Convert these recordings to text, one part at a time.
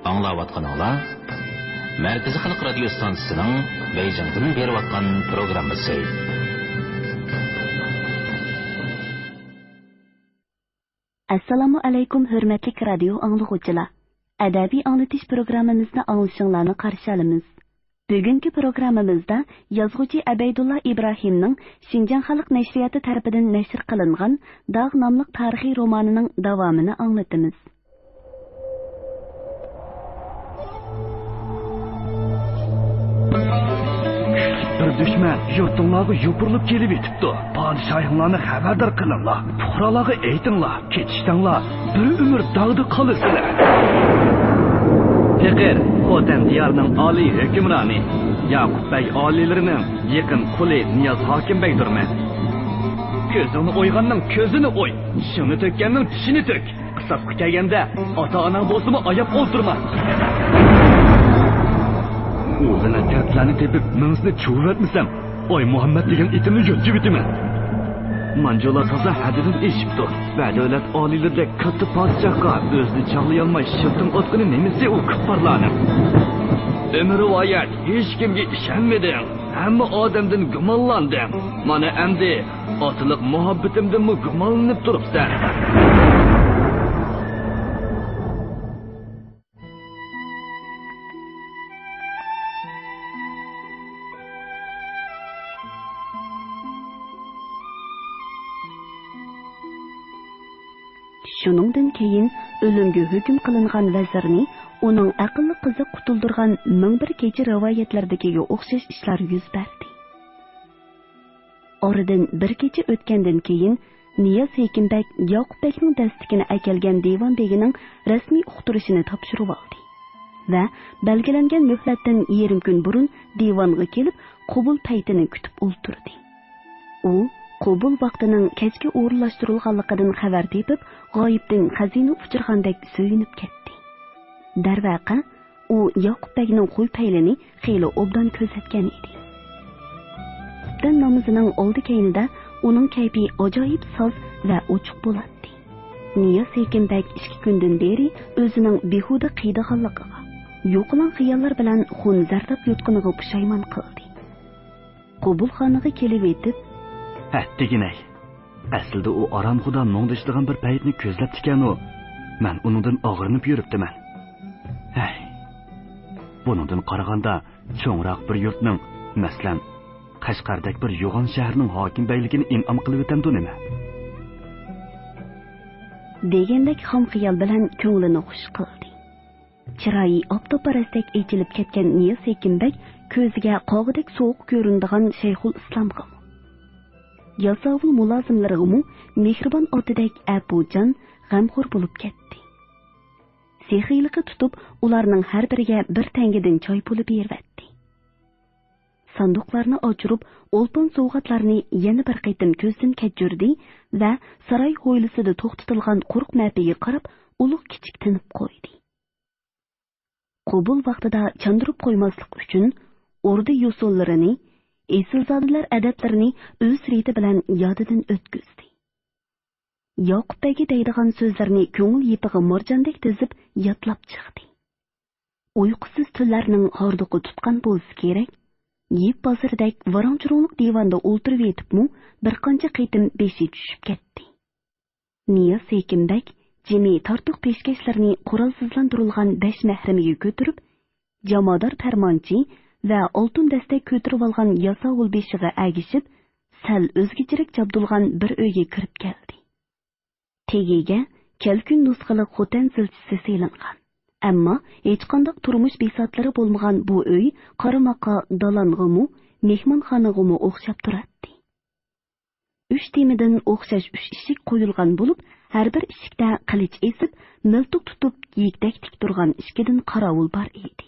Аңлаватқаныңлар Мәркәзи Халык радио станциясының Бейҗиңдән беріп атқан программасы. Assalamu alaykum hörmətli radio anlıqçılar. Ədəbi anlatış proqramımızda anlaşılışlarını qarşı alırıq. Bugünkü proqramımızda yazğıcı Əbeydullah İbrahimning Şinjan Xalq Nəşriyyatı tərəfindən nəşr qılınğan Dağ namlıq tarixi romanının davamını anlatırıq. Bir düşman yurtinglarga yupurlib kelib etibdi. Padişahlarni xabardor qilinglar. Fuqarolarga aytinglar, ketishinglar, bir umr dag'da qolasizlar. Faqir Xotan diyorining oliy hukmroni Yaqubbay oliylarining yaqin quli Niyoz Hokimbegdirman. Ko'zini o'yganning ko'zini o'y, tishini to'kkanning tishini to'k. Qisasga kelganda ota-onang bo'lsa-mu oyab o'ltirma. O'zini tertlarni tepib, minsni chuvatmisam, oy Muhammad degan itimni yutib bitaman. Manjolar toza hadidan eshibdi. Va davlat oliylardek katta podshohga o'zini chaqlay olmay shiltin o'tqini nemisi u kuffarlarni. Umr rivoyat hech kimga ishonmadim. Hamma odamdan gumonlandim. Mana endi otliq muhabbatimdan gumonlanib turibsan. Şuningdan keyin o'limga hukm qilingan vazirni uning aqlli qizi qutuldirgan 1001 kecha rivoyatlardagiga o'xshash ishlar yuz berdi. Oradan bir kecha o'tgandan keyin Niyoz Hekimbek Yaqubbekning dastigini akelgan Devon begining rasmiy uqtirishini topshirib oldi va belgilangan muhlatdan yarim kun burun devonga kelib qabul paytini kutib o'ltirdi. U qabul vaqtining kechga o'rinlashtirilganligidan xabar tepib, g'oyibdan xazina uchirgandek suyunib ketdi. Darvaqa, u Yaqubbekning qo'y paylini xeyli obdan ko'zatgan edi. Dan namozining oldi keyinida uning kayfi ajoyib soz va ochiq bo'ladi. Niyoz Hekimbek 2 kundan beri o'zining behuda qiydiganligiga, yo'qolan xiyollar bilan xun zardab yutqiniga pushaymon qildi. Qabulxonaga kelib etib, deginay. Aslida u oromxuda mongdishdigan bir paytni ko'zlab tikan u. Men uningdan og'rinib yuribdiman. Buningdan qaraganda cho'ngroq bir yurtning, masalan, Qashqardek bir yo'g'on shaharning hokimbayligini in'om qilib o'tamdi nima? Degandek xom xiyol bilan ko'nglini xush qildi. Chiroyi optoparastek echilib ketgan Niyoz Hekimbek ko'ziga qog'idek sovuq ko'rinadigan Shayxul Islomga Yasovul mulozimlariga mehribon otidek apujon g'amxo'r bo'lib ketdi. Sexiylikqa tutib, ularning har biriga bir tangadan choy puli bervatdi. Sanduqlarni ochirib, o'lpon sovg'atlarni yana bir qaytim ko'zdan kechirdi va saroy hovlisida to'xtatilgan quruq mapiga qarab, ulug' kichik tinib qo'ydi. Qabul vaqtida chandurib qo'ymaslik uchun o'rda yo'sollarini Esilzodalar adablarini o'z reti bilan yodidan o'tkazdi. Yaqubbekga deydigan so'zlarni ko'ngil yepig'i morjondek tizib yodlab chiqdi. Uyqusiz tunlarning hordiqi tutgan bo'lsa kerak, yeb bozirdek varonchiroqlik divanda o'ltirib yetibmi, bir qancha qitim beshi tushib ketdi. Niyoz Hekimbek jimi tortiq peshkashlarni qurolsizlantirilgan 5 mahramiga ko'tirib, jamoador farmonchi va oltin dastak ko'tirib olgan Yasovul beshiga agishib, sal o'zgachirak jabdulgan bir uyga kirib keldi. Tegiga kelkun nusxali xotan zilchisi selingan. Ammo hech qanday turmush besotlari bo'lmagan bu uy qaramaqa dalong'imu, mehmonxonag'imu o'xshab turadi. 3 temidan o'xshash 3 eshik qo'yilgan bo'lib, har bir eshikda qilich esib, miltiq tutib yigdak tik turgan ishkidan qorovul bor edi.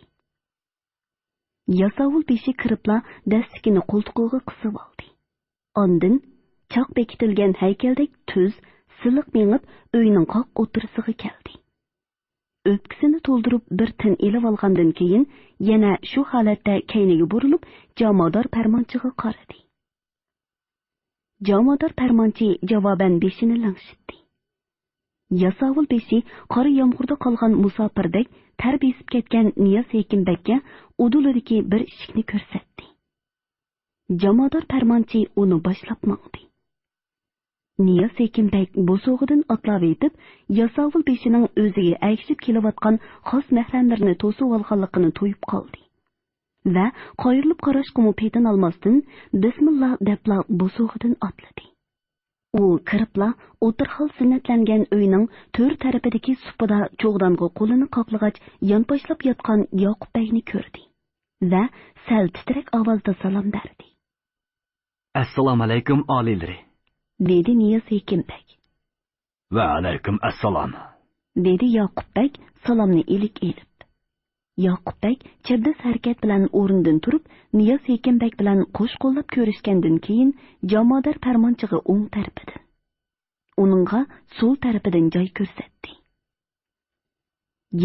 Yasovul beshi kiribla dastikini qo'ltiqiga qisib oldi. Ondan choq bekitilgan haykaldek tuz, siliq mengib uyning qoq o'tirisiga keldi. O'pkisini to'ldirib bir tin elib olgandan keyin yana shu holatda kayniga burilib, jamoador farmonchiga qaradi. Jamoador farmonchi javoban beshini langshitdi. Yasovul beshi qora yomg'irda qolgan musofirdak tar besib ketgan Niyoz Hekimbekka udulidagi bir eshikni ko'rsatdi. Jamoador farmonchi uni boshlab mangdi. Niyoz Hekimbek bo'sog'idan otlab etib, Yasovul beshining o'ziga agishib kelayotgan xos mahramlarini to'sib olganligini to'yib qoldi. Va qoyirlib qarashga petin olmasdan bismillah debla bo'sog'idan otladi. U kiribla o'tirxol sunnatlangan uyning to'rt tarafidagi supida cho'g'donga qo'lini qoqlag'ach yonboshlab yotgan Yoqub Bagni ko'rdi va sal titrak ovozda salom berdi. Assalomu alaykum olilari, dedi Niyoz Hekimbek. Va alaykum assalom, dedi Yoqub Bag salomni elib. Yoqub Bag chibdis harakat bilan o'rnidan turib, Niyoz Hekimbek bilan qo'sh-qo'llab ko'rishgandan keyin jamoador farmonchiga o'ng tarafidan, uningga so'l tarafidan joy ko'rsatdi.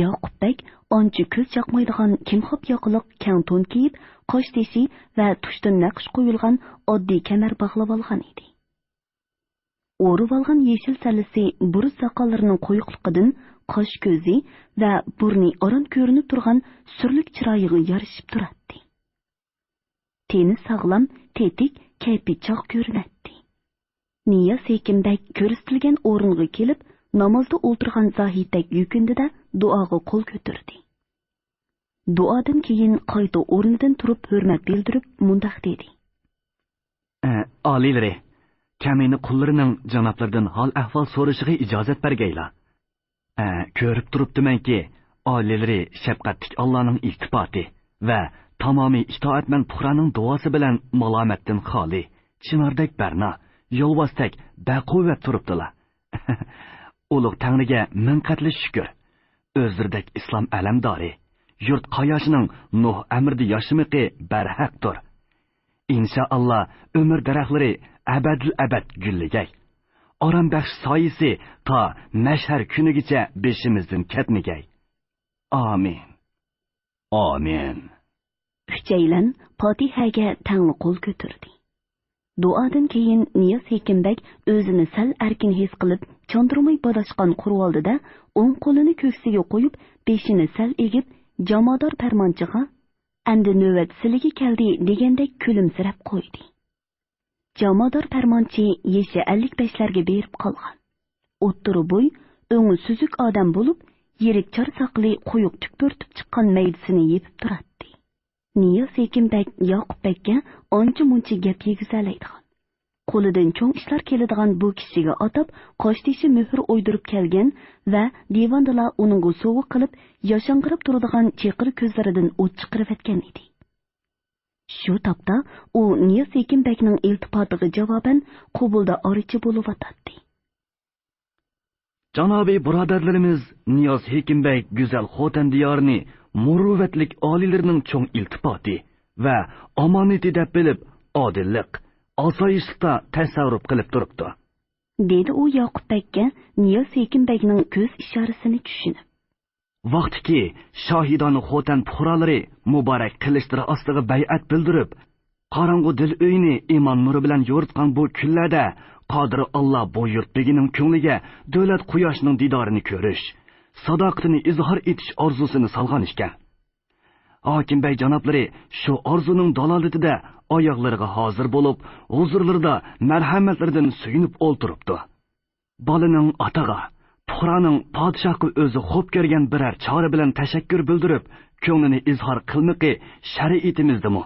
Yoqub Bag onchi ko'z yoqmaydigan kimxob yoqiliq kang to'n kiyib, qosh teshi va tushdan naqsh qo'yilgan oddiy kamar bog'lab olgan edi. O'rib olgan yeshil sallisi burun soqollarining qo'yiqligidan qosh ko'zi va burni oran ko'rinib turgan surlik chiroyiga yarashib turadi. Teni sog'lom, tetik, kayfi chog' ko'rinadi. Niyoz Hekimbek ko'rsatilgan o'ringa kelib, namozda o'tirgan zohiddak yukindida duoga qo'l ko'tardi. Duodan keyin qayta o'rnidan turib hurmat bildirib mundaq dedi. Olilari, kamini qullarining janoblaridan hol ahvol so'rashiga ijozat bergaylar. Ko'rib turibdimanki, olilari shafqatlik Allohning iltifoti va tamomiy itoatman puhraning duosi bilan malomatdan xoli, chinordek barna, yo'lbosdak baquvvat turibdilar. Ulug' Tangriga ming qatli shukr. O'zdirdek islom alamdori, yurt qoyoshining Nuh amrida yashimiqi barhaqdir. Inshaalloh umr daraxtlari abadul abad gulligay. Oram baxsh soyisi ta mashhar kunigacha beshimizdan ketmagay. Amin. Amin. Uchaylan Fotihaga tangli qo'l ko'tardi. Duodan keyin Niyoz Hekimbek o'zini sal erkin his qilib, chondirmay bodashgan qurvoldida o'ng qo'lini ko'ksiga qo'yib, beshini sal egib, jamoador farmonchiga "Endi navbat sizga keldi" degandek kulimsirab qo'ydi. Jamoador farmonchi yeshi 55larga berib qolgan. O'ttiri bo'y, o'ngi suzuk odam bo'lib, yirik chor saqli qo'yuq tuk bo'rtib chiqqan maydisini yepib turadi. Niyoz Hekimbek Yoqub Bagga oncha-muncha gap yegizalaydigan. Qo'lidan cho'ng ishlar keladigan bu kishiga atab qoshtishi mehr o'ydirib kelgan va divandala uning sovuq qilib, yoshang'irib turadigan cheqir ko'zlaridan o't chiqarib etgan edi. Shu topda u Niyoz Hekimbekning iltifotiga javoban qabulda orichi bo'lib o'tadi. Janobiy birodarlarimiz, Niyoz Hekimbek go'zal Xotan diyorini muruvvatlik olilarining cho'ng iltifoti va omonati deb bilib, odillik, osoyishlikda tasarruf qilib turibdi, dedi u Yoqub Bagga Niyoz Hekimbekning ko'z ishorasini tushunib. Vaqtiki shohidoni Xotan puhralari muborak qilishdir ostiga bay'at bildirib, qorong'u dil uyini iymon nuri bilan yo'ritgan bu kunlarda Qodir Alloh bu yurtligining ko'ngliga davlat quyoshining didorini ko'rish, sadoqatini izhor etish orzusini solgan ekan. Hokimbek janoblari shu orzuning dalolatida oyoqlariga hozir bo'lib, huzurlarida marhamatlaridan suyunib o'ltiribdi. Bolaning otaga, puhraning podshohga o'zi xo'p ko'rgan biror chora bilan tashakkur bildirib, ko'nglini izhor qilmoqi shariatimizdami,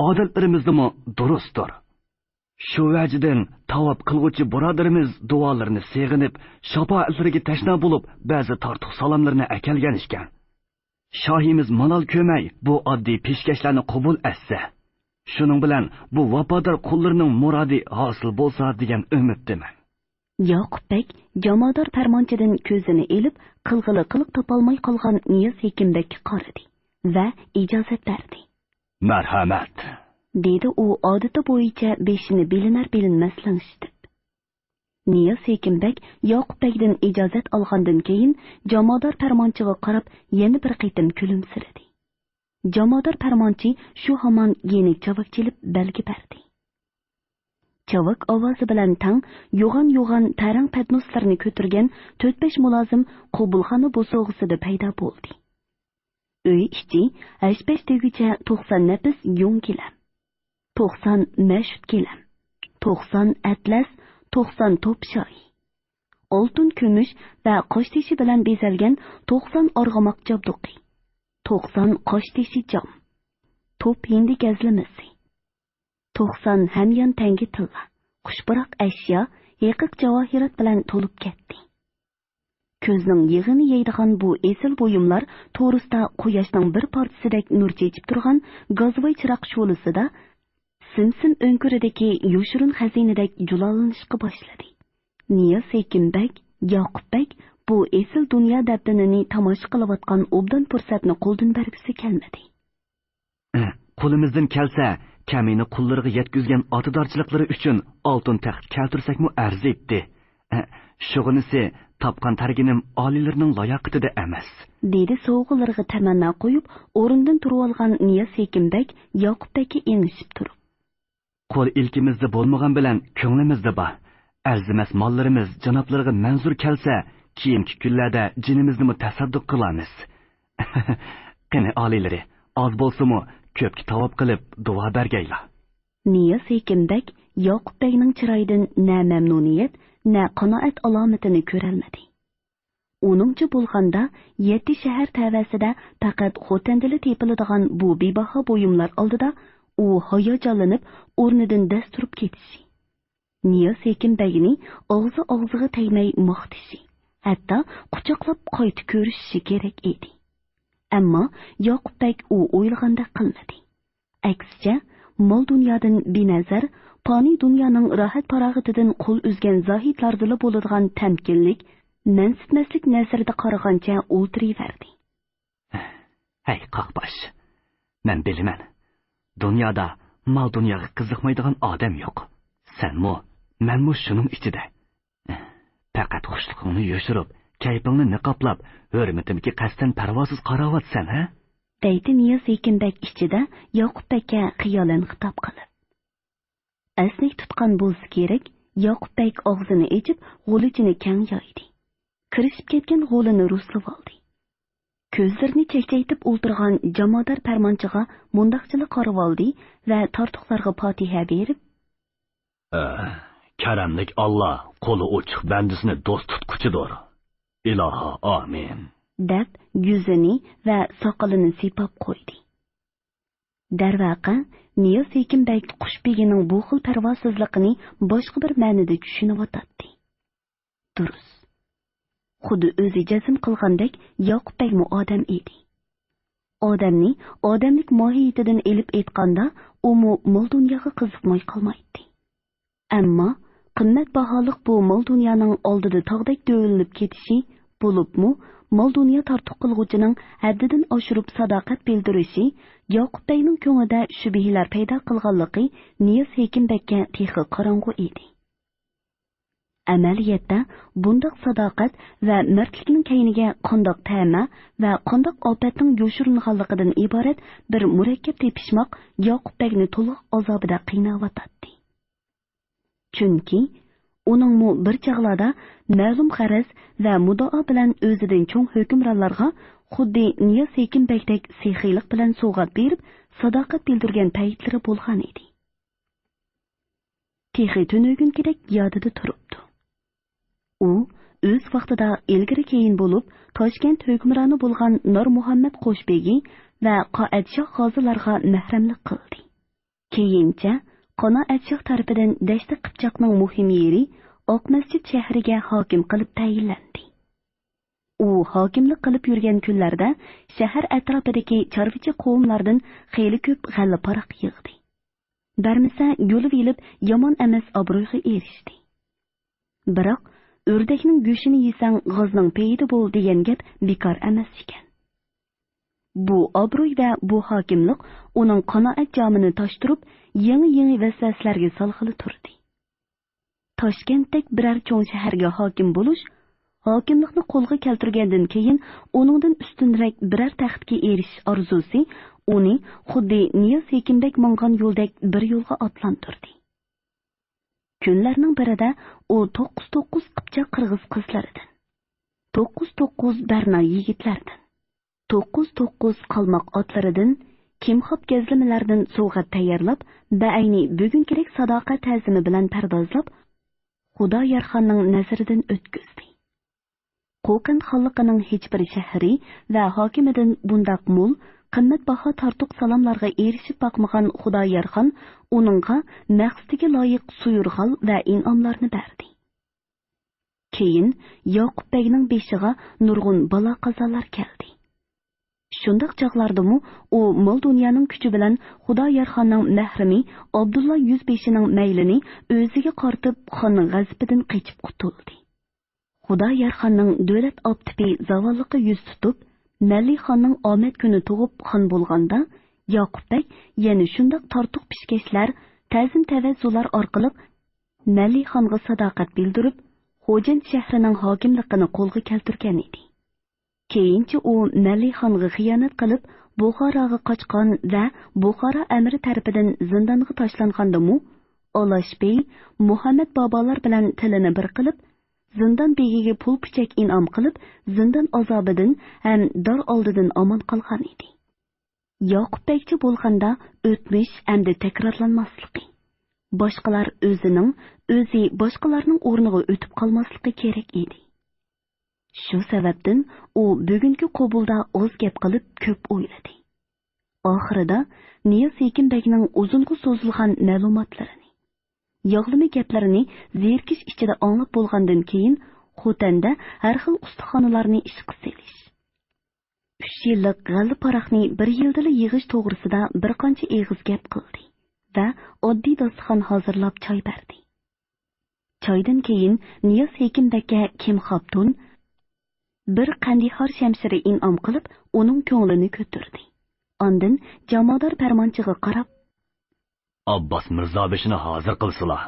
odatlarimizdami durustdir. Shu vajidan tavob qilg'uchi birodarimiz duolarini seg'inib, shafoatlariga tashna bo'lib, ba'zi tortiq salomlarni akalgan ekan. Shohimiz malol ko'may bu oddiy peshkashlarni qabul etsa, shuning bilan bu vafodor qullarning murodi hosil bo'lsa degan umiddaman. Yoqub Bag jamoador farmonchidan ko'zini elib, qilg'ili qiliq topolmay qolgan Niyoz Hekimbekka qaradi va ijozat berdi. Marhamat, dedi u odati bo'yicha beshini bilinar-bilinmas lang'ishtirib. Niyoz Hekimbek Yoqub Bagdan ijozat olgandan keyin jamoador farmonchiga qarab yana bir qitim kulimsiradi. Jamoador farmonchi shu hamon yenik javob kelib belgi berdi. Çavak ovozi bilan tang yo'g'on tarang patnoslarni ko'targan 4-5 mulozim qabulxona bo'sog'isida paydo bo'ldi. Uy ichi 85 degicha 90 nafis yung gilam, 90 mashut gilam, 90 atlas, 90 top shoyi, oltin kumush va qosh teshi bilan bezalgan 90 org'amoq jabduqi, 90 qosh teshi jam, top hindi gazlamasi, 90 hamyon tangi tilla, xushbiroq ashyo, yiqiq javohirat bilan to'lib ketdi. Ko'zning yig'ini yeydigan bu esil buyumlar to'g'risida quyoshning bir partisidek nur chechib turgan gazvoy chiroq sho'lisida simsim o'nkuridagi yoshirin xazinadek julolanishga boshladi. Niyaz Ekinbek, Yoqubbek bu esil dunyo dabdinini tomosha qilayotgan obdan fursatni qo'ldan bergisi kelmadi. Qo'limizdan kelsa, kamini qullariga yetkazgan otidorchiliklari uchun oltin taxt keltirsakmi arz etdi. Shug'inisi topgan targinim olilarning layoqatida emas, dedi so'g'ilariga tamanno qo'yib, o'rindan turib olgan Niyaz Ekinbek Yoqubbekka engishib turib. Qo'l ilkimizda bo'lmagan bilan ko'nglimizda bor. Arzimas mollarimiz janoblariga manzur kelsa, keyingi kunlarda jinimizni tasadduq qilamiz. Qani olilari, oz bo'lsa-mu ko'pga tavob qilib duo bergaylar. Niyaz Ekinbek Yoqubbekning chiroyidan na mamnuniyat, na qanoat alomatini ko'rolmadi. Uningcha bo'lganda 7 shahar tavasida faqat xotandili tepiladigan bu bebaho buyumlar oldida u hayajonlanib o'rnidan dast turib ketishi. Niyaz Ekinbekni og'ziga tegmay maqtishi, hatto quchoqlab qayta ko'rishi kerak edi. Ammo Yoqubbek u o'ylagandek qilmadi. Aksicha, mol dunyodan benazar, fani dunyoning rohat parog'atidan qo'l uzgan zohidlardila bo'ladigan tamkinlik, mansitmaslik nazarida qaragancha o'ltiraverdi. Hey qaqbosh, men bilaman. Dunyoda mol dunyoga qiziqmaydigan odam yo'q. Senmi, menmi shuning ichida. Faqat xushliqingni yoshirib, kayfingni niqoblab, hurmatimga qasdan parvosiz qaravotsan, ha? Deydi Niyaz Ekinbek ichida Yoqubbekka xiyolan xitob qilib. Asnik tutgan bo'lsa kerak, Yoqubbek og'zini ochib, g'ulichini kang yoydi. Kirishib ketgan g'ulini ruslab oldi. Ko'zlarini chekchaytib o'ltirgan jamodar farmonchiga mundaqchilik qarab oldi va tortiqlarga fotiha berib, karamlik Allah qo'li ochiq bandisini do'st tutquchidir. Iloho, amin. deb yuzini va soqolini sipab qo'ydi. Darvaqa, Niyaz Ekinbek Qushbegining bu xil parvosizligini boshqa bir ma'noda tushunib o'tadi. Durust. Xuddi o'zi jazm qilgandek Yoqubbekmi odam edi. Odamni odamlik mohiyatidan elib aytganda, u mol dunyoga qiziqmay qolmaydi. Ammo qimmat baholiq bu mol dunyoning oldida tog'dek do'linib ketishi bo'libmi, mol dunyo tortiq qilg'uchining haddidan oshirib sadoqat bildirishi Yoqubbekning ko'nglida shubhalar paydo qilganligi Niyaz Ekinbekka texi qorong'u edi. Amaliyotda bundoq sadoqat va mardlikning kayniga qandoq ta'ma va qandoq ofatning yo'shiringanligidan iborat bir murakkab tepishmoq Yoqubbekni to'liq azobida qiynayotdi. Chunki uningmi bir chog'larda ma'lum g'araz va mudofaa bilan o'zidan cho'ng hukmronlarga xuddi Niyaz Ekinbekdek sehiylik bilan sovg'at berib, sadoqat bildirgan paytlari bo'lgan edi. Texi tunugunkidek yodida turibdi. U o'z vaqtida ilgari keyin bo'lib, Toshkent hukmroni bo'lgan Nur Muhammad Qo'shbegi va Qoadshoh g'ozilarga mahramlik qildi. Keyincha Qonoadshoh tarafidan Dashti Qipchoqning muhim yeri Oqmasjid shahriga hokim qilib tayinlandi. U hokimlik qilib yurgan kunlarda shahar atrofidagi chorvachi qavmlardan xeyli ko'p g'alla paroq yig'di. Barmisa yo'lib yilib yomon emas obro'ga erishdi. Biroq o'rdakning go'shini yesang g'ozning payida bo'l degan gap bekor emas ekan. Bu obro'y va bu hokimlik uning qanoat jomini toshtirib, yangi vasvaslarga solg'ili turdi. Toshkentdek biror cho'ng shaharga hokim bo'lish, hokimlikni qo'lga keltirgandan keyin uningdan ustunroq biror taxtga erishish orzusi uni xuddi Niyaz Ekinbek mongan yo'ldek bir yo'lga otlantirdi. Kunlarning birida u 9 qipchoq qirg'iz qizlaridan, 9 barna yigitlardan, 9 qalmoq otlaridan, kimxob gazlamalardan sovg'a tayyorlab, baayni bugun kerak sadoqat ta'zimi bilan pardozlab, Xudoyorxonning nazaridan o'tkazdi. Qo'qon xalqining hech bir shahri va hokimidan bundaq mo'l qimmatbaho tortiq salomlarga erishib boqmagan Xudoyorxon uningga maqsadiga loyiq suyurg'al va in'omlarni berdi. Keyin Yoqub Begning beshiga nurg'un balo qazolar keldi. Shundaq chaqlardimi u mol dunyoning kuchi bilan Xudoyorxonning mahrimi Abdulla Yuzbeshining maylini o'ziga qortib xonning g'azabidan qochib qutuldi. Xudoyorxonning davlat optipi zavolliqqa yuz tutib, Mali xonning omad kuni tug'ib xon bo'lganda, Yoqub Beg yana shundaq tortiq pishkashlar, ta'zim tavazzular orqali Mali xonga sadoqat bildirib, Xo'jand shahrining hokimligini qo'lga keltirgan edi. Keyinchi u Mali xonga xiyonat qilib, Buxoroga qochgan va Buxoro amiri tarafidan zindonga tashlanganda-mu, Olashbey Muhammad bobolar bilan tilini bir qilib, zindon begiga pul pichak in'om qilib, zindon azobidan ham dor oldidan omon qolgan edi. Yoqub Begchi bo'lganda o'tmish hamda takrorlanmasligi, boshqalar o'zi boshqalarning o'rniga o'tib qolmasligi kerak edi. Shu sababdan u bugungi qabulda o'z gap qilib ko'p o'yladi. Oxirida Niyoz Ekinbegning uzunga so'zilgan ma'lumotlarini, yog'limi gaplarini zerkish ichida anglab bo'lgandan keyin Xotanda har xil ustaxonalarni ishga selish, 3 yillik g'alli paroqni 1 yilda yig'ish to'g'risida bir qancha eg'iz gap qildi va oddiy dasturxon hozirlab choy berdi. Choydan keyin Niyoz Ekinbegga Kim Xabtun bir qandihor shamshiri in'om qilib, uning ko'nglini ko'tardi. Ondan jamoador farmonchiga qarab, Abbos Mirzobeshini hozir qilsizlar.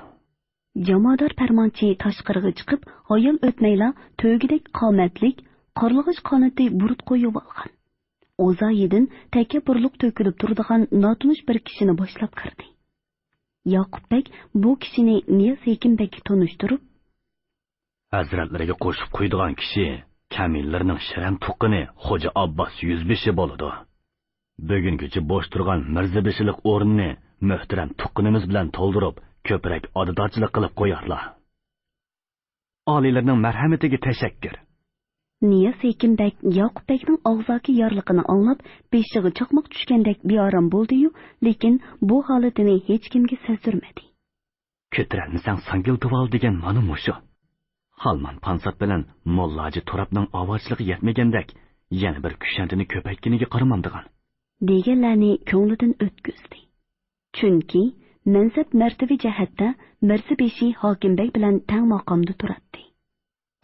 Jamoador farmonchi tashqariga chiqib, hayol o'tmayla to'gidek qomatlik, qorlig'ish qonati burut qo'yib olgan. O'zoyidan takabburlik to'kilib turadigan notunish bir kishini boshlab kirdi. Yoqub Beg bu kishini Niyoz Ekinbegga tanishtirib, Hazratlariga qo'shib qo'ydigan kishi Kamillarning shirin tuqqini Xo'ja Abbos Yuzbeshi bo'ladi. Bugungacha bo'sh turgan Mirzabeshilik o'rnini muhtaram tuqqinimiz bilan to'ldirib, ko'proq odidorchilik qilib qo'yarlar. Olilarning marhamatiga tashakkur. Niyoz Ekinbeg Yoqub Begning og'zaki yorliqini anglab, beshiga chaqmoq tushgandek beorom bo'ldi-yu, lekin bu holatini hech kimga sezdirmadi. Ko'taralmasang sangildival degan mana mushu. Halman Pansat bilan Mollaji Turabning ovozligi yetmagandek, yana bir kushantini ko'paytganiga qaramamdigan. Deganlarni ko'nglidan o'tkazdi. Chunki mansab martaba jihatda Mirzabeshi Hokimbek bilan tang maqomda turadi.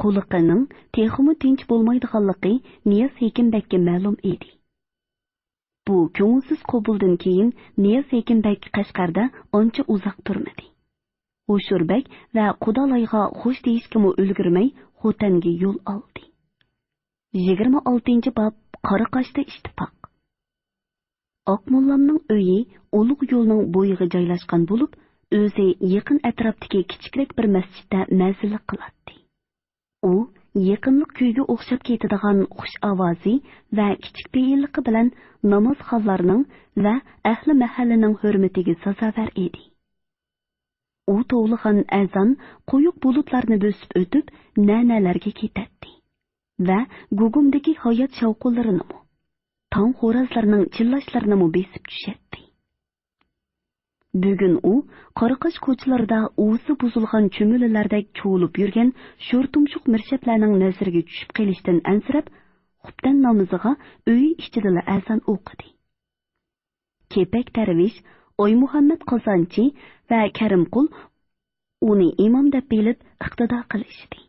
Quliqining texmi tinch bo'lmaydiganligi Niyoz Ekinbegga ma'lum edi. Bu ko'ngilsiz qabuldan keyin Niyoz Ekinbeg Qashqarda ancha uzoq turmadi. O'shurbek va Qudolayga xush deyishga ulgurmay Xotanga yo'l oldi. 26-bob Qoraqoshda ittifoq. Oqmollamning uyi Ulug' yo'lning bo'yiga joylashgan bo'lib, o'zi yaqin atrofdagi kichikroq bir masjidda mazillik qiladi. U yaqinlik kuyga o'xshab ketadigan xush ovozi va kichik beyilligi bilan namoz xollarining va ahli mahallaning hurmatiga sazovor edi. U to'g'ligan azon quyuq bulutlarni bo'sib o'tib, na'nalarga ketadi va gugumdagi hayot shavqularini, tong xo'rozlarning chillashlarini besib tushadi. Bugun u Qoraqosh ko'chalarida o'zi buzilgan cho'milalardek cho'lib yurgan sho'rtumshuq mirshablarning nazariga tushib qolishdan ansirab, xubdan namoziga uy ichida azon o'qidi. Kepak Darvish, Oy Muhammad Qozonchi va Karimqul uni imom deb bilib iqtido qilishdi.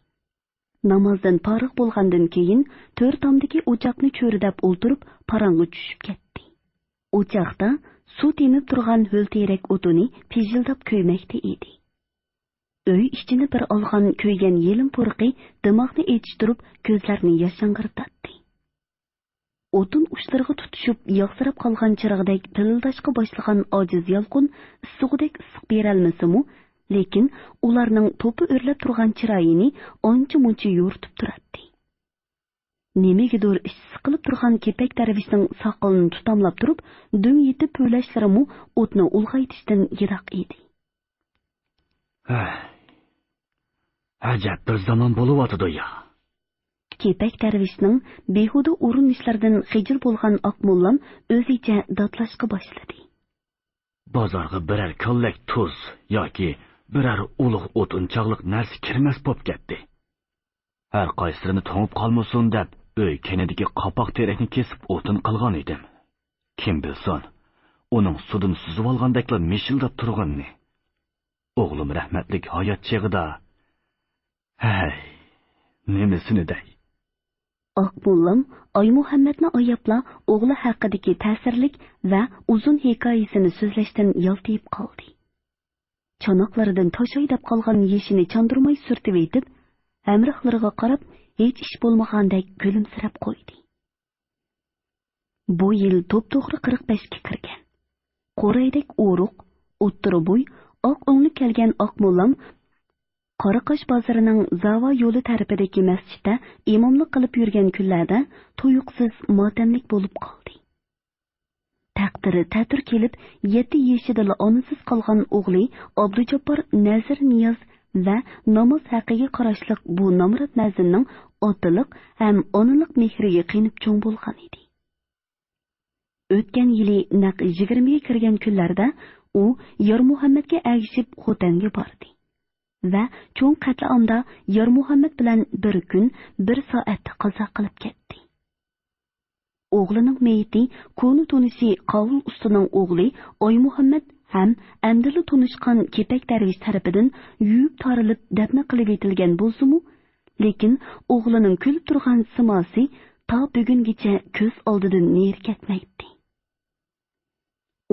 Namozdan forig' bo'lgandan keyin to'rt tomdagi o'choqni cho'ridab o'ltirib, parang'i tushib ketdi. O'choqda suv temib turgan ho'l terak o'tini pijildab kuymoqda edi. Uy ichini bir olgan kuygan yelim purqi dimoqni etishtirib, ko'zlarni yashang'irtatdi. O'tin uchlarga tutishib, yoqsirab qolgan chirog'dek pilildashqa boshlagan ojiz yolqin issig'idek issiq beralmasimu, lekin ularning to'pi o'rlab turgan chiroyini ancha-muncha yo'rtib turadi. Nemigadir ish siqilib turgan kepak darvishning soqolini tutamlab turib, dum yetib po'lashlarimu o'tni ulg'aytishdan yiroq edi. Ajab bir zamon bo'lyotdi ya. Kepak darvishning behuda urinishlardan xijil bo'lgan oqmollam o'zicha dodlashga boshladi. Bozorga biror kollak tuz yoki biror ulug' o'tinchoqliq narsa kirmas bo'p ketdi. Har qaysirini to'ngib qolmasin deb uy kenidagi qopoq terakni kesib o'tin qilgan edim. Kim bilsin, uning sudini suzib olgandaklar mishildab turganni. O'g'lim rahmatlik hayot chig'ida. Hay, nemisini dey. Oqmollam Oymuhammadni oyapla o'g'li haqidagi ta'sirlik va uzun hikoyasini so'zlashdan yaltiyib qoldi. Chanoqlaridan toshoydab qolgan yeshini chandurmay surtib etib, hamrohlariga qarab hech ish bo'lmagandek gülümsirab qo'ydi. Bu yil to'p-to'g'ri 45 ga kirgan. Qo'raydek o'ruq, o'ttiri bo'y, oq o'ngli kelgan Oqmollam Qoraqosh bozorining Zava yo'li tarafidagi masjidda imomlik qilib yurgan kunlarda tuyuqsiz motamlik bo'lib qoldi. Taqdiri ta'tir kelib, 7 yoshida onasiz qolgan o'g'li Abdujabbor Nazir Niyoz va namoz haqiga qarashliq bu nomrod nazinning otiliq ham onaliq mehriga qinib cho'ng bo'lgan edi. O'tgan yili naq 20 ga kirgan kunlarda u Yor Muhammadga agishib Xotanga bordi. Va cho'ng qatlamda Yor Muhammad bilan bir kun, bir soatda qazo qilib ketdi. O'g'lining meyiti kuni tunishi qovul ustining o'g'li Oy Muhammad ham amdili tunishgan kepak darvish tarafidan yuyib tarilib dafna qilib etilgan bo'lsa-mu, lekin o'g'lining kulib turgan simosi to bugungacha ko'z oldidan ner ketmaydi.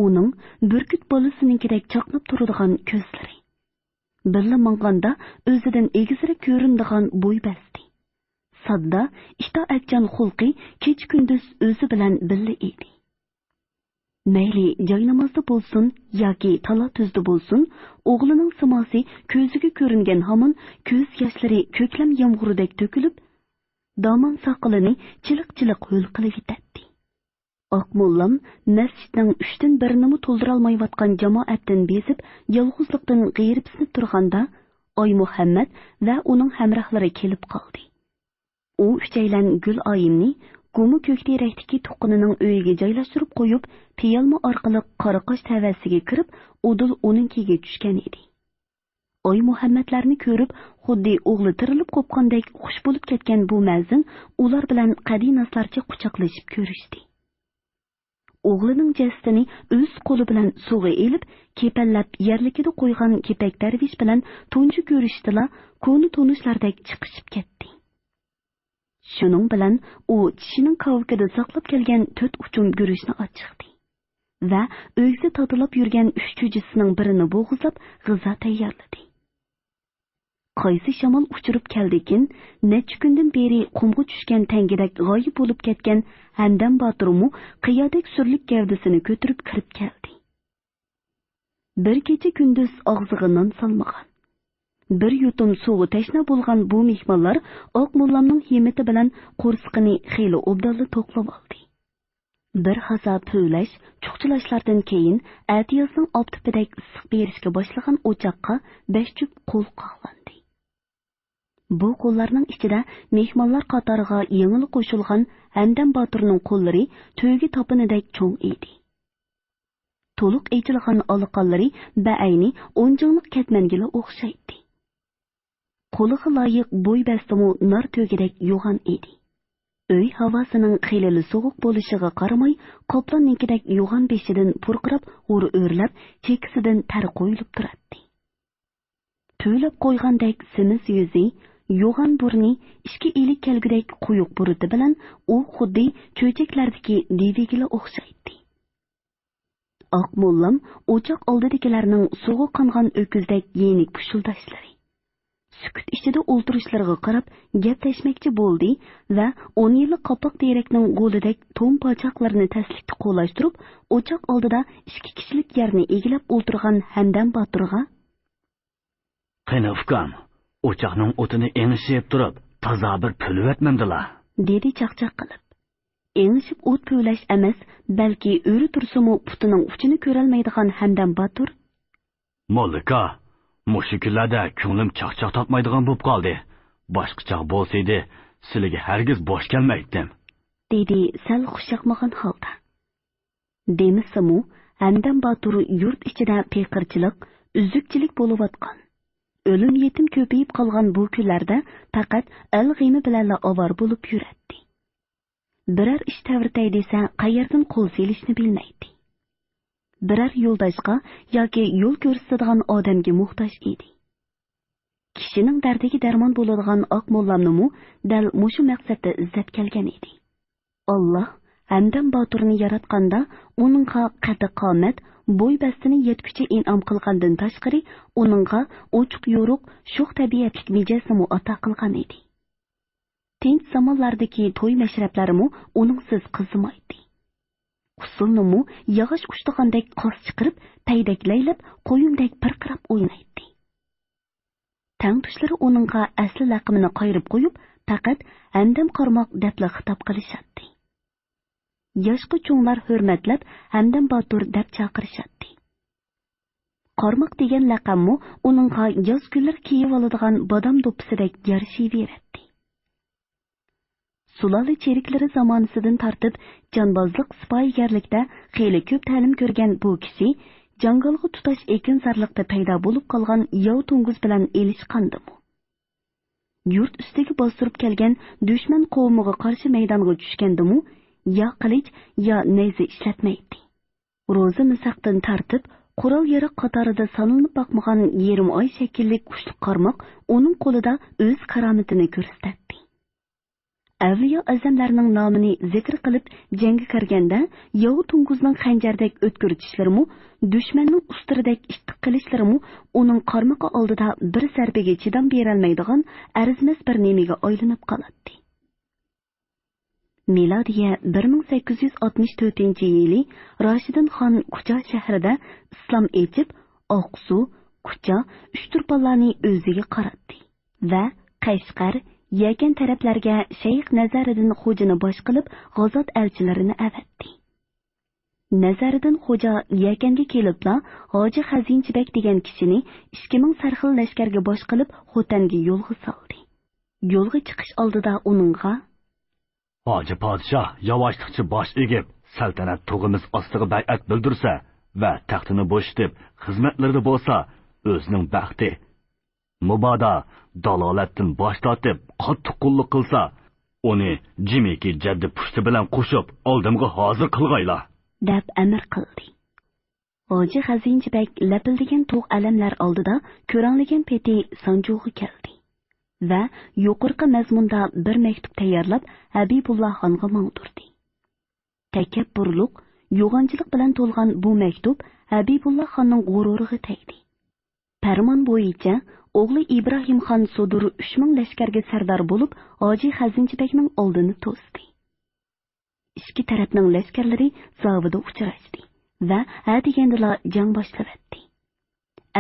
Uning burkut bolasininkidek chaqnab turadigan ko'zlari Billa manganda o'zidan egizroq ko'rinadigan bo'y basti. Sadda, ishta akchan xulqi kech kunduz o'zi bilan billa edi. Mayli joy namozda bo'lsin yoki tala tuzda bo'lsin, o'g'lining simosi ko'ziga ko'ringan hamon ko'z yoshlari ko'klam yomg'irudek to'kilib, domon soqolini chiliq-chiliq ho'l qilib yetadi. Oqmollam masjidning 3dan 1ni to'ldira olmayotgan jamoatdan bezib, yolg'izlikdan g'iribsinib turganda, Oy Muhammad va uning hamrohlari kelib qoldi. U uchaylan Gul oyimni Gumi ko'kterakdagi to'qinining uyiga joylashtirib qo'yib, piyolma orqali Qoraqosh tavasiga kirib, udul uninkiga tushgan edi. Oy Muhammadlarni ko'rib, xuddi o'g'li tirilib qo'pqandek xush bo'lib ketgan bu mazin ular bilan qadinaslarcha quchoqlashib ko'rishdi. O'g'lining jasadini o'z qo'li bilan suvga elib, kepallab yerlikida qo'ygan kepak darvish bilan tunji ko'rishdila, ko'ni tunishlardek chiqishib ketdi. Shuning bilan u tishining qavukida saqlab kelgan 4 uchun go'rishni ochiqdi va o'g'zi totulab yurgan 3 chujisining birini bo'g'izlab g'izo tayyorladi. Qaysi shamol uchirib keldikin, necha kundan beri qumga tushgan tangidak g'oyib bo'lib ketgan Hamdam Boturmu qiyodak surlik gavdasini ko'tarib kirib keldi. Bir kecha kunduz og'ziga non solmagan. Bir yutum suvi tashna bo'lgan bu mehmonlar Oqmollamning himmati bilan qo'rsqini xeyli obdalli to'qlab oldi. Bir haza po'lash, chuqchilashlardan keyin atiyozning optipidek issiq berishga boshlagan o'choqqa 5 jup qo'l qo'landi. Bu qo'llarning ichida mehmonlar qatoriga yengil qo'shilgan Hamdam Boturning qo'llari to'yga topinidek cho'ng edi. To'liq echilgan aloqalari ba'ayni o'njonliq ketmangila o'xshaydi. Qo'liga loyiq bo'y bastimu nar to'gidek yo'g'on edi. Uy havosining xilili sovuq bo'lishiga qaramay, qoplonninkidek yo'g'on beshidan purqirab, o'rlab, chekisidan tar qo'yilib turadi. To'lab qo'ygandek semiz yuzi, yo'g'on burni, ishki elik kelgudek quyuq buriti bilan u xuddi cho'chaklardagi devigila o'xshaydi. Oqmollam o'choq oldidagilarning sug'i qongan o'kizdek yenik pushuldashlari. Sukut ichida o'ltirishlariga qarab gap tashmoqchi bo'ldi va 10 yillik qopoq terakning qo'lidek to'm pochoqlarini taslikka qo'lashtirib, o'choq oldida 2 kishilik yerni egilib o'ltirgan Hamdam Boturga Qani ukam, o'choqning o'tini engishib turib, toza bir pulib etmamdilar. dedi chaqchaq qilib. Engishib o't puvlash emas, balki o'ri tursimu putining uchini ko'rolmaydigan Hamdam Batur. Mollika, mushu kunlarda ko'nglim chaqchaq topmaydigan bo'lib qoldi. Boshqacha bo'lsaydi, sizlarga hargiz bosh kelmaydim. dedi sal xushyoqmagan holda. Demisimu, Hamdam Batur yurt ichida peqirchilik, uzukchilik bo'layotgan. O'lim yetim ko'payib qolgan bu kunlarda faqat al-g'imi bilan ovar bo'lib yuradi. Biror ish tavritay desa, qayerdan qo'l selishni bilmaydi. Biror yo'ldoshga yoki yo'l ko'rsatadigan odamga muhtoj edi. Kishining dardiga darmon bo'ladigan oq mollamni dal mushu maqsadda izzat kelgan edi. Alloh Hamdam Baturni yaratganda uningga qaddi qomat, bo'y bastini yetguchi in'om qilgandan tashqari, uningga ochiq yo'ruq, sho'x tabiatlik mijozini ato qilgan edi. Tinch zamonlardagi to'y mashrablarimi uningsiz qizimaydi. Usulnimi yog'och ushtigandek qos chiqirib, paydak laylab, qo'yundek pirqirab o'ynaydi. Tang tushlari uningga asli laqabini qayirib qo'yib, faqat Hamdam Qarmoq deb xitob qilishadi. Yoshqi cho'nglar hurmatlab Hamdam Batur deb chaqirishadi. Qarmoq degan laqabmi uningga yoz kunlar kiyib oladigan bodam do'ppisidek yarashaveradi. Suloli cheriklari zamonasidan tortib jonbozlik, sipoyigarlikda xeyli ko'p ta'lim ko'rgan bu kishi jangalga tutash ekinzorlikda paydo bo'lib qolgan yov to'ng'iz bilan elishqandimi. Yurt ustiga bostirib kelgan dushman qavmiga qarshi maydonga tushgandimi, ya qilich ya nayza ishlatmaydi. Ro'za misaqdan tortib qurol yaraq qatorida solinib boqmagan yerim oy shakilli qushliq qarmoq uning qo'lida o'z karomatini ko'rsatdi. Avliyo azamlarning nomini zikr qilib jangga kirganda yov to'ng'izning xanjardek o'tkir tishlari, dushmanning ustiridek ishtiq qilishlari uning qarmoqi oldida bir zarbaga chidam berolmaydigan arzimas bir nemiga aylanib qoladi. Milodiya 1864-yili Rashidin xon Kucha shahrida islom etib, Oqsu, Kucha, Uchturponlarni o'ziga qaratdi va Qashqar, Yakan taraflarga Shayx Nazariddin Xo'jani bosh qilib, g'azot elchilarini avatdi. Nazariddin Xo'ja Yakanga kelibla Hoji Xazinchibek degan kishini 2000 sarxil lashkarga bosh qilib, Xotanga yo'lga soldi. Yo'lga chiqish oldida uningga Hoji podshoh yavoshliqchi bosh egib, saltanat tug'imiz ostiga bay'at bildirsa va taxtini bo'shitib, xizmatlarida bo'lsa, o'zining baxti. Mubodo dalolatdan bosh tortib, qattiq qulluq qilsa, uni jimiki jaddi pushti bilan qo'shib, oldimga hozir qilg'aylar, deb amr qildi. Hoji Xazinchibek lapildigan to'q alamlar oldida ko'ranligan peti sanjuga keldi va yuqorqi mazmunda bir maktub tayyorlab Habibulloh xonga mangturdi. Takabburlik, yo'g'onchilik bilan to'lgan bu maktub Habibulloh xonning g'ururiga tegdi. Farmon bo'yicha o'g'li Ibrohim xon Sodur 3000 lashkarga sardor bo'lib, Hoji Xazinchibekning oldini to'sdi. Ikki tarafning lashkarlari zavida uchrashdi va degandilar jang boshlanadi.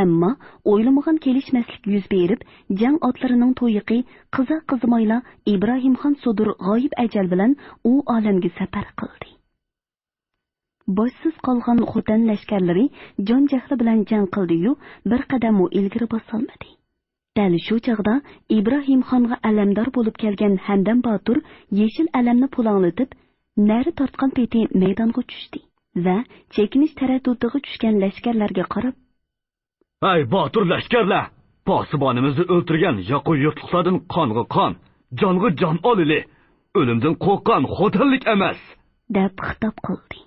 Ammo o'ylamagan kelishmaslik yuz berib, jang otlarining to'yiqi qiza-qizimayla Ibrohim xon Sodur g'oyib ajal bilan u olamga safar qildi. Boshsiz qolgan xotin lashkarlari jon jahli bilan jang qildi-yu, bir qadam ilgari bosolmadi. Dal shu chog'da Ibrohim xonga alamdor bo'lib kelgan Hamdam Batur yeshil alamni pulanglatib, nari tortgan peti maydonga tushdi va chekinish taraddutiga tushgan lashkarlarga qarab: "Ey Batur lashkarlar, posibonimizni o'ltirgan yoqu yurtliqlardan qonga qon, jonga jon olili. O'limdan qo'rqqan xotinlik emas", deb xitob qildi.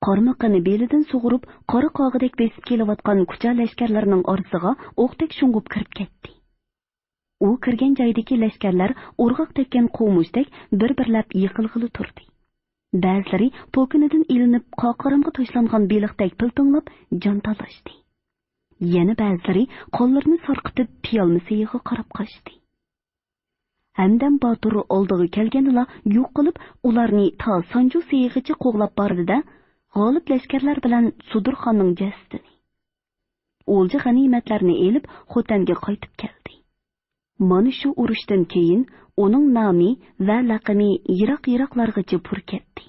Qarmoqini belidan sug'urib, qora qog'idek besib kelayotgan kucha lashkarlarining orasiga o'qdek shung'ib kirib ketdi. U kirgan joydagi lashkarlar urg'oq tekkan qo'mushdek bir-birlab yiqilg'ili turdi. Ba'zilari po'kinidan ilinib, qoqarimga tashlangan beliqdek piltinglab jon talashdi. Yana ba'zilari qo'llarini sarqitib piyolmasiga qarab qochdi. Hamdam Batur oldiga kelganlar yo'q qilib, ularni to Sanju seyig'icha qo'g'lab bordi-da, g'olib lashkarlar bilan Sudurxonning jasadini, o'lja g'animatlarni elib Xotanga qaytib keldi. Mana shu urushdan keyin uning nomi va laqami yiroq-yiroqlargacha pur ketdi.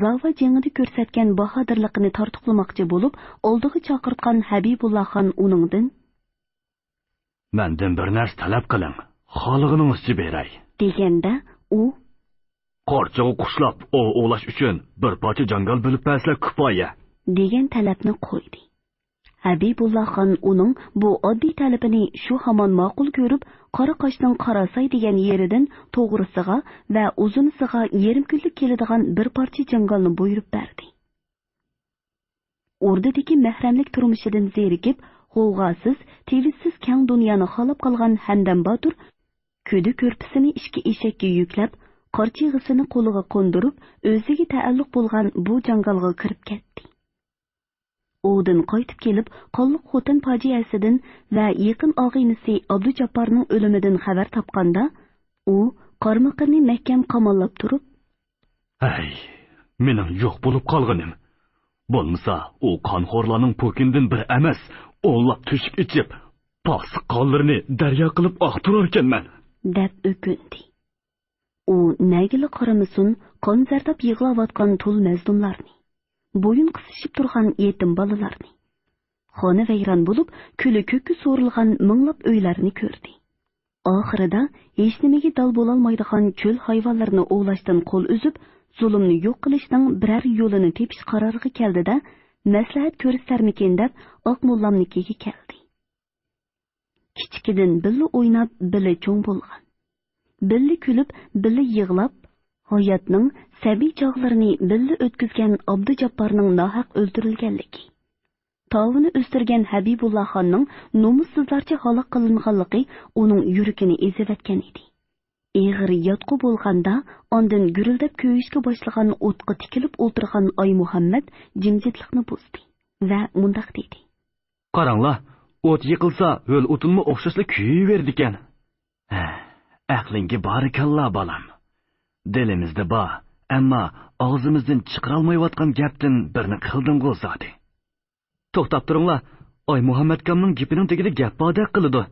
Zava jangida ko'rsatgan bahodirligini tortiqlamoqchi bo'lib, oldiga chaqirtgan Habibulloh xon uningdan "Mendan bir narsa talab qiling, xolig'ingizni beray" deganda u "Qorchig'i qushlab, ovlash uchun bir parcha jangal bo'lib paslar kifoya" degan talabni qo'ydi. Habibulloh xon uning bu oddiy talabini shu hamon ma'qul ko'rib, qora qoshning qarasay degan yeridan to'g'risiga va uzunisiga yarim kunlik keladigan bir parcha jangalni buyurib berdi. O'rdadagi mahramlik turmushidan zerikib, g'ovg'asiz, tevizsiz keng dunyoni xalab qolgan Hamdam Botur ko'di ko'rpisini ishki eshakka yuklab, qorchig'isini qo'liga qo'ndirib, o'ziga taalluq bo'lgan bu jangalga kirib ketdi. O'din qaytib kelib, qonliq xotin fojiasidan va yaqin og'inisi Abdujabbarning o'limidan xabar topganda, u qarmoqini mahkam qamollab turib, "Ay, mening yo'q bo'lib qolganim. Bo'lmasa, u qonxo'rlarning po'kindan bir emas, o'nlab tushib ichib, posiq qonlarini daryo qilib oqtirar ekanman" deb o'kindi. U nagili qaramasin, qon zardab yig'layotgan tul mazdumlarni, bo'yin qisishib turgan yetim bolalarni, xona vayron bo'lib, kuli ko'kki so'rilgan minglab uylarni ko'rdi. Oxirida hech nimaga dal bo'lolmaydigan cho'l hayvonlarini ovlashdan qo'l uzib, zulmni yo'q qilishning biror yo'lini tepish qaroriga keldi-da, maslahat ko'rsarmikin deb Oqmullamnikiga keldi. Kichkidan billa o'ynab, billa cho'ng bo'lgan. Billa kulib, billa yig'lab, hayotning sabiy chog'larini billa o'tkazgan Abdujabbarning nohaq o'ldirilganligi, tavini o'stirgan Habibulloh xonning nomussizlarcha halok qilinganligi uning yuragini ezivatgan edi. Eg'ir yotqu bo'lganda, ondan gurildab ko'yishga boshlagan o'tqa tikilib o'tirgan Oy Muhammad jimjitlikni buzdi va mundaq dedi: "Qaranglar, o't yiqilsa, ho'l o'tinmi o'xshashla kuyayverdi ekan. Aqlingga barakalla bolam. Dilimizda bor, ammo og'zimizdan chiqarolmayotgan gapdan birini qilding-ku zoti. To'xtab turinglar, Oy Muhammad kamning gapining tagida gap boda qiladi"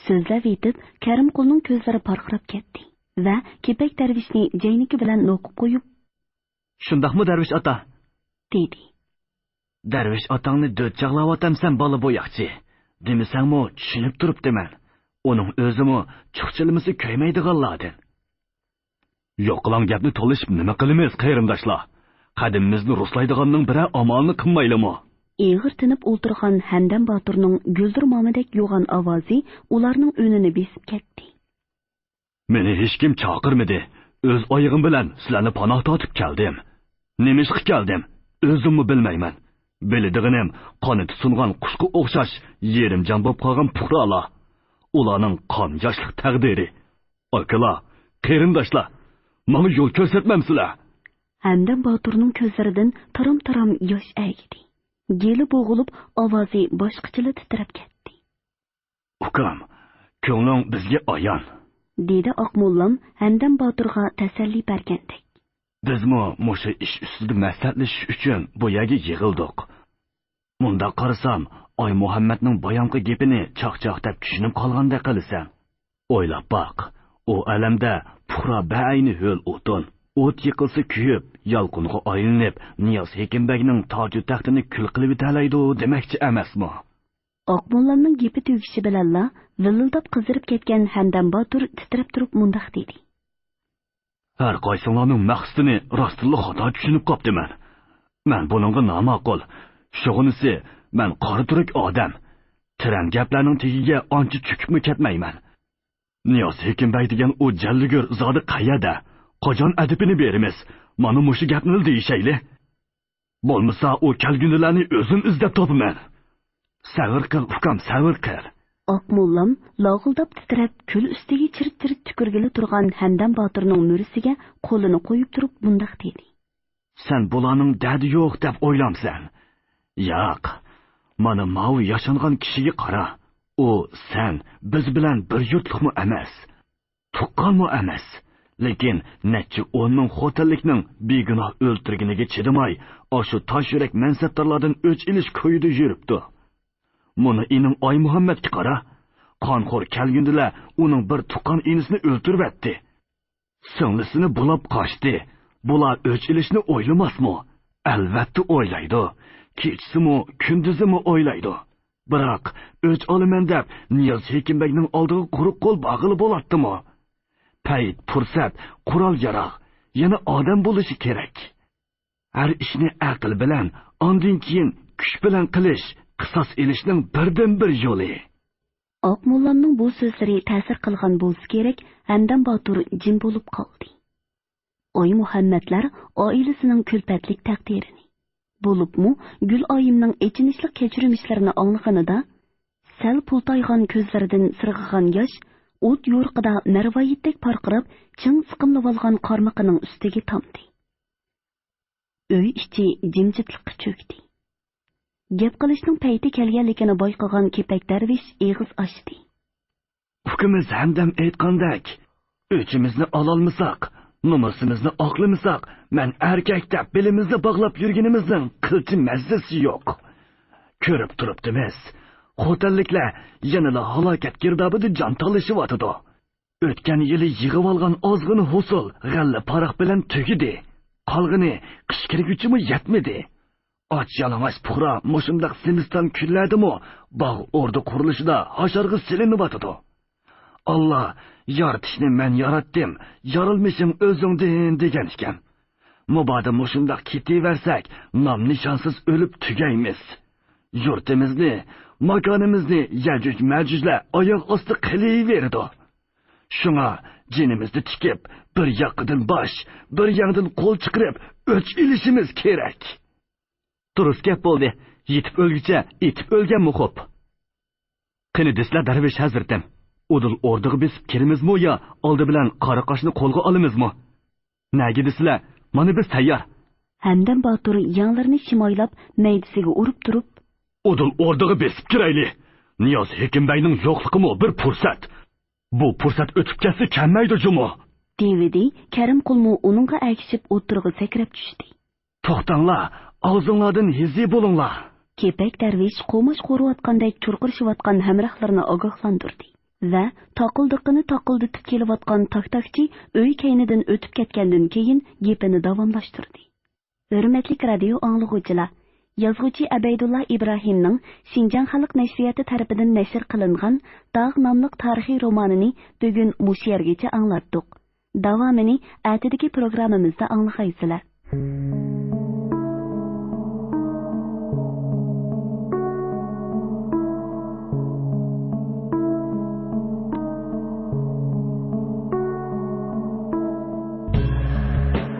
so'zlab etib, Karimqulning ko'zlari parqirab ketdi va kepak darvishni jayniki bilan o'qib qo'yib, "Shundaqmi darvish ota?" dedi. "Darvish otangni do'tchaqlavotamsan bola bo'yoqchi. Demasangmi, tushunib turibdiman. Uning o'zimi chuqchilimisi ko'ymaydiganlardan. Yo'qlan gapni to'lishib nima qilamiz, qayrindoshlar? Qadimimizni ruslaydiganning biri amalni qilmaylimi?" Eg'ir tinib o'tirgan Hamdam Boturning guldir momadek yo'g'on ovozi ularning o'nini besib ketdi. "Meni hech kim chaqirmadi. O'z oyog'im bilan sizlarni panoh tortib keldim. Nima ish keldim? O'zimmi bilmayman. Biladiganim qoni tusungan qushqa o'xshash yerimjon bo'lib qolgan puhrolar. Ularning qon yoshlik taqdiri. Akalar, qayrindoshlar, menga yo'l ko'rsatmamsizlar?" Hamdam Boturning ko'zlaridan tarom-tarom yosh agdi. Geli bo'g'ilib, ovozi boshqacha titrab ketdi. "Ukam, ko'ngling bizga ayon", dedi Oqmullam Hamdam Boturga tasalli bergandek. "Bizmi musha ish ustida maslahatlashish uchun bu yerga yig'ildik. Munda qarasam, Oy Muhammadning bayonqi gapini chaq-chaq deb tushunib qolgandek qilasan. O'ylab boq, u alamda puhra bayni ho'l o'tin, o't yiqilsa kuyib, yalqinga aylanib, Niyoz Hekimbayning toji taxtini kul qilib talaydi demakchi emasmi?" Oqmullamning gapi tugishi bilanla villildab qizirib ketgan Hamdam Botur titrab turib mundaq dedi: "Har qaysinglarning maqsadini rostilla xato tushunib qoptiman. Men buningga nomaqul. Shug'unisi, men qora turk odam. Tiran gaplarning tegiga ancha cho'kibmi ketmayman. Niyoz Hekimbay degan u jalligur zodi qayada? Qachon adibini berimiz? Mana mushu gapni deyishayli. Bo'lmasa u kelgunlarni o'zim izlab topaman. Sabr qil, ukam, sabr qil." Oqmullam log'ildab titrab, kul ustiga chirit-chirit tukurgili turgan Hamdam Boturning murisiga qo'lini qo'yib turib bundaq dedi: "Sen bularning dadi yo'q deb o'ylamsan? Yo'q. Mana mavi yashangan kishiga qara. U sen biz bilan bir yurtliqmi emas, tuqqanmi emas. Lekin necha 10 ming xotinlikning begunoh o'ltirganiga chidamay, o'sha tosh yurak mansabdorlardan o'ch ilish ko'yida yuribdi. Buni ining Oy Muhammadga qara. Qonxo'r kelgundilar uning bir tuqqan inisini o'ltirib etdi. Singlisini bulab qochdi. Bular o'ch ilishni o'ylamasmi? Albatta o'ylaydi. Kechsimi, kunduzimi o'ylaydi. Biroq o'ch olaman deb Niyoz Hekimbekning oldiga quruq qo'l bog'ili bo'ladimi? Payt, fursat, qurol yarog', yana odam bo'lishi kerak. Har ishni aql bilan, ondan keyin kuch bilan qilish, qisos elishning birdan bir yo'li. Oq mullamning bu so'zlari ta'sir qilgan bo'lsa kerak, Hamdam Botur jim bo'lib qoldi. Oy Muhammadlar oilasining kulpatlik taqdirini, bo'libmi Gul oyimning echinishli kechirmishlarini anglaganida, sal pultaygan ko'zlaridan sirg'igan yosh o't yo'rqida marvoyitdek parqirab, ching siqimlab olgan qarmoqining ustiga tomdi. Uy ichi jimjitlikqa cho'kdi. Gap qilishning payti kelganligini boyqagan kepak darvish eg'iz ochdi. Ukimiz Hamdam aytgandek, o'chimizni ololmasak, nomusimizni oqlamasak, men erkakda belimizni bog'lab yurganimizning qilchi mazzasi yo'q. Ko'rib turibdimiz. Xo'talliklar yanada halokat girdobida jon talashyapti. O'tgan yili yig'ib olgan ozg'ini hosil g'alla paroq bilan tugidi. Qolg'ini qish kirguchimi yetmadi. Och yalang'och puhra mushundaq Simiston kunlardimi bog' o'rda qurilishida hasharg'i silinyapti. Allah yaratishni men yaratdim, yorulmishim o'zingdan degan ekan. Mubodo mushundaq ketaversak, nom nishonsiz o'lib tugaymiz. Yurtimizni, makonimizni Yajuj-Majujlar oyoq osti qilaverdi. Shunga jinimizni tikib, bir yoqdan bosh, bir yoqdan qo'l chiqarib, o'ch ilishimiz kerak. Durust gap bo'ldi. Yetib o'lgicha, etib o'lgan muhib. Qani deslar darvish hazratim. Odil o'rdiga besib kirimizmi yo oldi bilan qaraqoshni qo'lga olamizmi? Nagi deslar, mana biz tayyor. Hamdam Botur yanglarini shimoylab, maydisiga urib turib, Odil o'rdiga besib kirayli. Niyoz Hekimbeyning yo'qligimi bir fursat. Bu fursat o'tib ketsa kelmaydi jumo. Devidi Karim qulmu uningga agishib o'tirg'i sakrab tushdi. To'xtanglar, og'zinglardan hizzi bo'linglar. Kepak darvish qo'mish qo'rayotgandek churqirishayotgan hamrohlarini ogohlantirdi va taqildiqini kelayotgan taktakchi uy kaynidan o'tib ketgandan keyin gapini davomlashtirdi. Hurmatli radio anglag'uvchilar, yozuvchi Abaydulla Ibrohimning Xinjiang xalq nashriyati tarafidan nashr qilingan Dog' nomli tarixiy romanini bugun mush yergacha anglatdik. Davomini atidagi programmamizda anglaysizlar.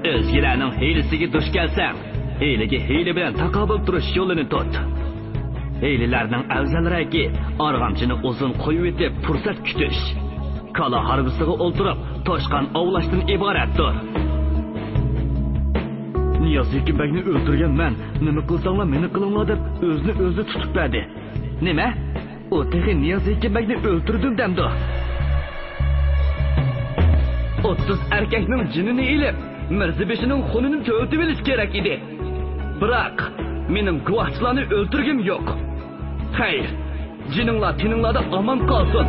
O'zgalarning hiylasiga duch kelsam, hiylaga hiyla bilan taqobil turish yo'lini tut. Hiylalarning afzalragi arg'amchini uzun qo'yib etib fursat kutish. Kala harbisiga o'ltirib, toshqan ovlashdan iboratdir. Niyoz Hekimbekni o'ldirgan men, nima qilsanglar meni qilinglar deb o'zini o'zi tutib berdi. Nima? U teg'i Niyoz Hekimbekni o'ldirdim demdi. 30 erkakning jinini ilib, Mirzabeshining xonini cho'ltib olish kerak edi. Biroq mening guvohchilarni o'ldirgim yo'q. Xayr, jininglar tininglarda omon qolsin.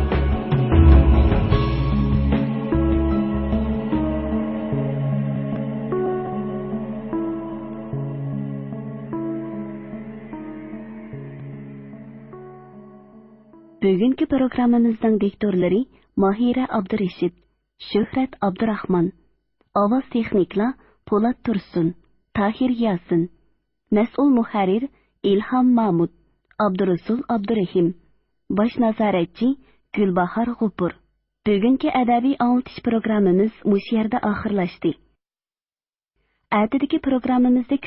Bugungi programmamizning diktorlari Mahira Abdurashid, Shuhrat Abdurahmon, ovoz texniklar Po'lat Tursun, Tahir Yasin, mas'ul muharrir Ilhom Mahmud, Abdurasul Abdurahim, bosh nazoratchi Gulbahor G'upur. Bugungi adabiy anglatish programmamiz mush yerda oxirlashdi. Atidagi programmamizda